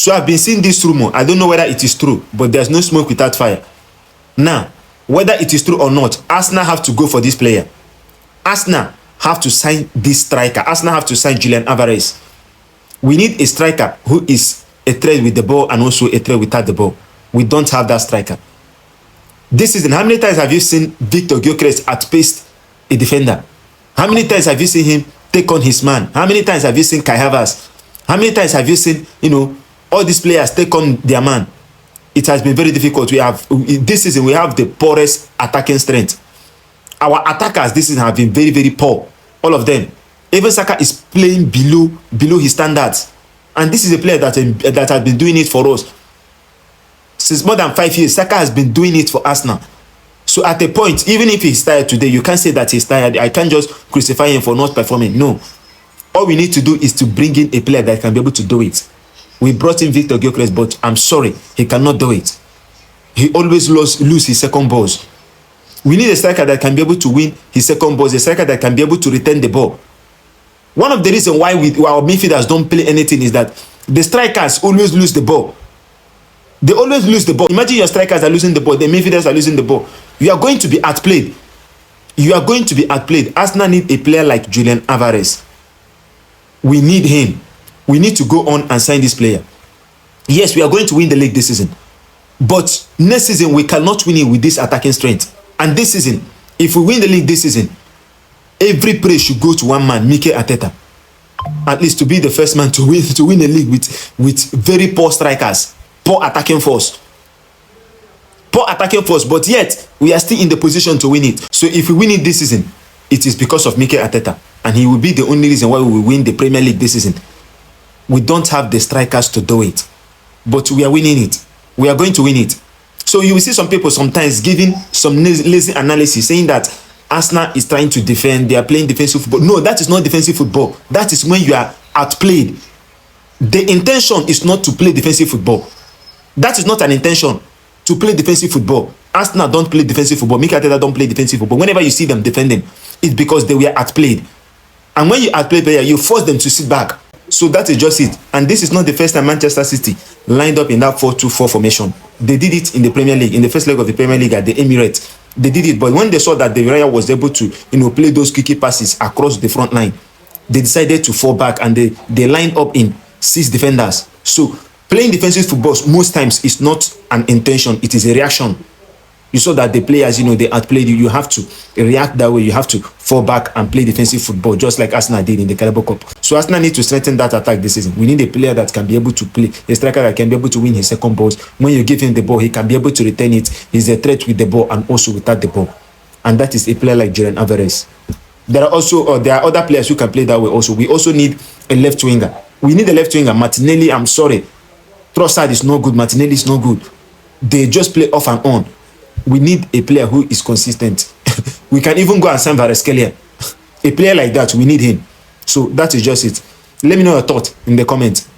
So I've been seeing this rumor. I don't know whether it is true, but there's no smoke without fire. Now, whether it is true or not, Arsenal have to go for this player. Arsenal have to sign this striker. Arsenal have to sign Julian Alvarez. We need a striker who is a threat with the ball and also a threat without the ball. We don't have that striker. This season, how many times have you seen Victor Gyökeres outpace a defender? How many times have you seen him take on his man? How many times have you seen Kai Havertz? How many times have you seen, all these players take on their man? It has been very difficult. This season, we have the poorest attacking strength. Our attackers this season have been very, very poor. All of them. Even Saka is playing below his standards. And this is a player that has been doing it for us. Since more than 5 years, Saka has been doing it for Arsenal. So at a point, even if he's tired today, you can't say that he's tired. I can't just crucify him for not performing. No. All we need to do is to bring in a player that can be able to do it. We brought in Victor Gyökeres, but I'm sorry, he cannot do it. He always lose his second balls. We need a striker that can be able to win his second balls, a striker that can be able to return the ball. One of the reasons why our midfielders don't play anything is that the strikers always lose the ball. They always lose the ball. Imagine your strikers are losing the ball, the midfielders are losing the ball. You are going to be outplayed. You are going to be outplayed. Arsenal need a player like Julian Alvarez. We need him. We need to go on and sign this player. Yes, we are going to win the league this season. But next season, we cannot win it with this attacking strength. And this season, if we win the league this season, every praise should go to one man, Mikel Arteta. At least to be the first man to win a league with very poor strikers, poor attacking force. Poor attacking force, but yet we are still in the position to win it. So if we win it this season, it is because of Mikel Arteta. And he will be the only reason why we will win the Premier League this season. We don't have the strikers to do it. But we are winning it. We are going to win it. So you will see some people sometimes giving some lazy analysis saying that Arsenal is trying to defend, they are playing defensive football. No, that is not defensive football. That is when you are outplayed. The intention is not to play defensive football. That is not an intention to play defensive football. Arsenal don't play defensive football. Mikel Arteta don't play defensive football. Whenever you see them defending, it's because they were outplayed. And when you outplay player, you force them to sit back. So that is just it. And this is not the first time Manchester City lined up in that 4-2-4 formation. They did it in the Premier League, in the first leg of the Premier League at the Emirates. They did it, but when they saw that the Villarreal was able to, play those quickie passes across the front line, they decided to fall back and they lined up in 6 defenders. So playing defensive football most times is not an intention, it is a reaction. You saw that the players, they outplayed you. You have to react that way. You have to fall back and play defensive football, just like Arsenal did in the Carabao Cup. So Arsenal need to strengthen that attack this season. We need a player that can be able to play, a striker that can be able to win his second balls. When you give him the ball, he can be able to return it. He's a threat with the ball and also without the ball. And that is a player like Julian Alvarez. There are other players who can play that way also. We also need a left winger. We need a left winger. Martinelli, I'm sorry. Trossard is no good. Martinelli is no good. They just play off and on. We need a player who is consistent. We can even go and sign Kvaratskhelia. A player like that, we need him. So that is just it. Let me know your thought in the comments.